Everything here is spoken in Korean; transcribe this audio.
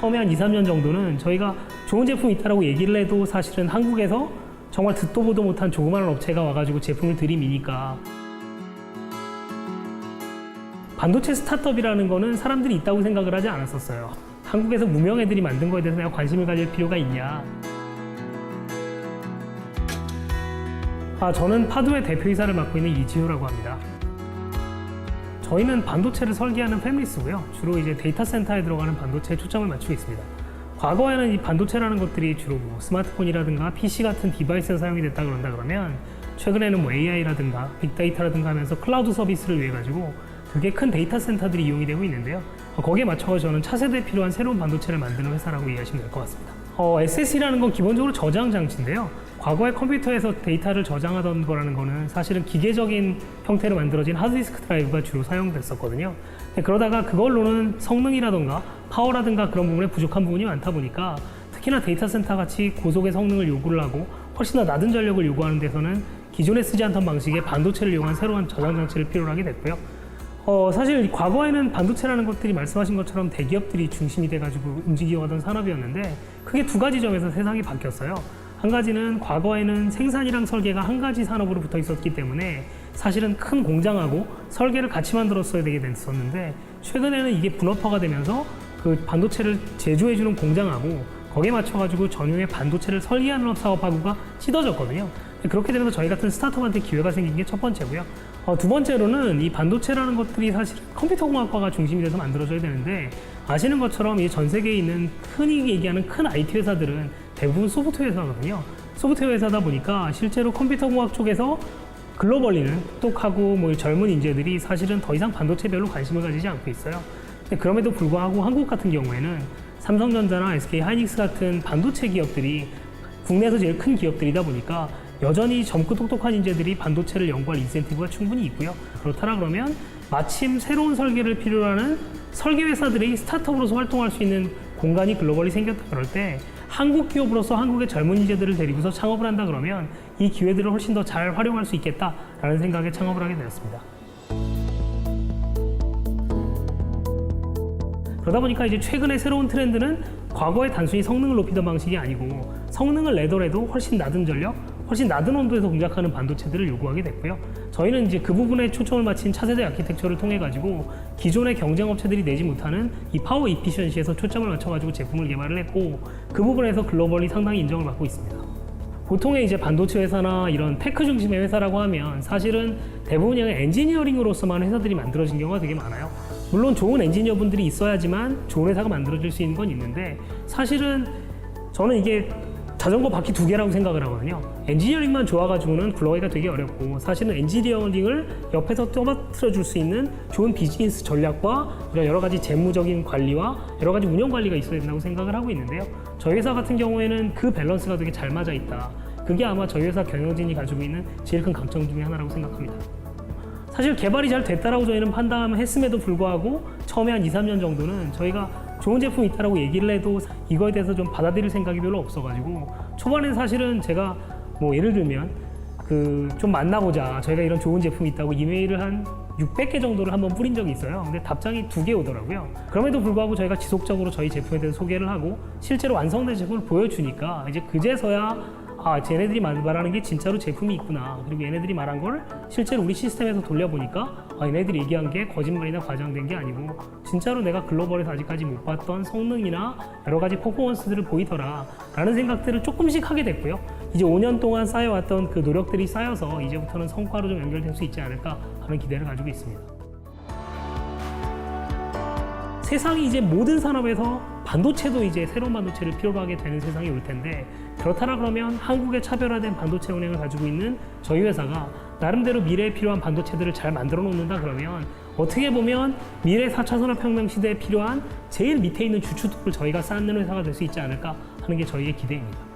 처음에 한 2, 3년 정도는 저희가 좋은 제품이 있다고 얘기를 해도 사실은 한국에서 정말 듣도 보도 못한 조그마한 업체가 와가지고 제품을 들이미니까 반도체 스타트업이라는 거는 사람들이 있다고 생각을 하지 않았었어요. 한국에서 무명 애들이 만든 거에 대해서 내가 관심을 가질 필요가 있냐. 저는 파두의 대표이사를 맡고 있는 이지우라고 합니다. 저희는 반도체를 설계하는 패밀리스고요. 주로 이제 데이터 센터에 들어가는 반도체에 초점을 맞추고 있습니다. 과거에는 이 반도체라는 것들이 주로 뭐 스마트폰이라든가 PC 같은 디바이스에 사용이 됐다 그러면 최근에는 뭐 AI라든가 빅데이터라든가 하면서 클라우드 서비스를 위해 가지고 되게 큰 데이터 센터들이 이용이 되고 있는데요. 거기에 맞춰서 저는 차세대에 필요한 새로운 반도체를 만드는 회사라고 이해하시면 될 것 같습니다. SSD라는 건 기본적으로 저장 장치인데요. 과거에 컴퓨터에서 데이터를 저장하던 거라는 거는 사실은 기계적인 형태로 만들어진 하드디스크 드라이브가 주로 사용됐었거든요. 그러다가 그걸로는 성능이라던가 파워라든가 그런 부분에 부족한 부분이 많다 보니까 특히나 데이터 센터 같이 고속의 성능을 요구를 하고 훨씬 더 낮은 전력을 요구하는 데서는 기존에 쓰지 않던 방식의 반도체를 이용한 새로운 저장 장치를 필요로 하게 됐고요. 사실 과거에는 반도체라는 것들이 말씀하신 것처럼 대기업들이 중심이 돼가지고 움직여가던 산업이었는데 크게 두 가지 점에서 세상이 바뀌었어요. 한 가지는 과거에는 생산이랑 설계가 한 가지 산업으로 붙어 있었기 때문에 사실은 큰 공장하고 설계를 같이 만들었어야 되게 됐었는데 최근에는 이게 분업화가 되면서 그 반도체를 제조해주는 공장하고 거기에 맞춰가지고 전용의 반도체를 설계하는 사업하고가 찢어졌거든요. 그렇게 되면서 저희 같은 스타트업한테 기회가 생긴 게 첫 번째고요. 두 번째로는 이 반도체라는 것들이 사실 컴퓨터공학과가 중심이 돼서 만들어져야 되는데 아시는 것처럼 이 전 세계에 있는 흔히 얘기하는 큰 IT 회사들은 대부분 소프트웨어 회사거든요. 소프트웨어 회사다 보니까 실제로 컴퓨터공학 쪽에서 글로벌리는 똑똑하고 뭐 젊은 인재들이 사실은 더 이상 반도체별로 관심을 가지지 않고 있어요. 근데 그럼에도 불구하고 한국 같은 경우에는 삼성전자나 SK 하이닉스 같은 반도체 기업들이 국내에서 제일 큰 기업들이다 보니까 여전히 젊고 똑똑한 인재들이 반도체를 연구할 인센티브가 충분히 있고요. 그렇다라 그러면 마침 새로운 설계를 필요로 하는 설계 회사들이 스타트업으로서 활동할 수 있는 공간이 글로벌리 생겼다 그럴 때 한국 기업으로서 한국의 젊은 인재들을 데리고서 창업을 한다 그러면 이 기회들을 훨씬 더 잘 활용할 수 있겠다라는 생각에 창업을 하게 되었습니다. 그러다 보니까 이제 최근에 새로운 트렌드는 과거에 단순히 성능을 높이던 방식이 아니고 성능을 내더라도 훨씬 낮은 전력, 훨씬 낮은 온도에서 공작하는 반도체들을 요구하게 됐고요. 저희는 이제 그 부분에 초점을 맞춘 차세대 아키텍처를 통해 가지고 기존의 경쟁 업체들이 내지 못하는 이 파워 이피션시에서 초점을 맞춰 가지고 제품을 개발을 했고 그 부분에서 글로벌리 상당히 인정을 받고 있습니다. 보통의 이제 반도체 회사나 이런 테크 중심의 회사라고 하면 사실은 대부분 엔지니어링으로서만 회사들이 만들어진 경우가 되게 많아요. 물론 좋은 엔지니어 분들이 있어야지만 좋은 회사가 만들어질 수 있는 건 있는데 사실은 저는 이게 자전거 바퀴 두 개라고 생각을 하거든요. 엔지니어링만 좋아가지고는 굴러가기가 되게 어렵고 사실은 엔지니어링을 옆에서 떠받들어 줄 수 있는 좋은 비즈니스 전략과 이런 여러 가지 재무적인 관리와 여러 가지 운영 관리가 있어야 된다고 생각을 하고 있는데요. 저희 회사 같은 경우에는 그 밸런스가 되게 잘 맞아 있다. 그게 아마 저희 회사 경영진이 가지고 있는 제일 큰 강점 중에 하나라고 생각합니다. 사실 개발이 잘 됐다라고 저희는 판단했음에도 불구하고 처음에 한 2, 3년 정도는 저희가 좋은 제품이 있다라고 얘기를 해도 이거에 대해서 좀 받아들일 생각이 별로 없어가지고 초반엔 사실은 제가 뭐 예를 들면 좀 만나보자 저희가 이런 좋은 제품이 있다고 이메일을 한 600개 정도를 한번 뿌린 적이 있어요. 근데 답장이 2개 오더라고요. 그럼에도 불구하고 저희가 지속적으로 저희 제품에 대해서 소개를 하고 실제로 완성된 제품을 보여주니까 이제 그제서야 쟤네들이 말하는 게 진짜로 제품이 있구나. 그리고 얘네들이 말한 걸 실제로 우리 시스템에서 돌려보니까 얘네들이 얘기한 게 거짓말이나 과장된 게 아니고 진짜로 내가 글로벌에서 아직까지 못 봤던 성능이나 여러 가지 퍼포먼스들을 보이더라 라는 생각들을 조금씩 하게 됐고요. 이제 5년 동안 쌓여왔던 그 노력들이 쌓여서 이제부터는 성과로 좀 연결될 수 있지 않을까 하는 기대를 가지고 있습니다. 세상이 이제 모든 산업에서 반도체도 이제 새로운 반도체를 필요로 하게 되는 세상이 올 텐데 그렇다라 그러면 한국의 차별화된 반도체 운영을 가지고 있는 저희 회사가 나름대로 미래에 필요한 반도체들을 잘 만들어 놓는다 그러면 어떻게 보면 미래 4차 산업혁명 시대에 필요한 제일 밑에 있는 주축을 저희가 쌓는 회사가 될 수 있지 않을까 하는 게 저희의 기대입니다.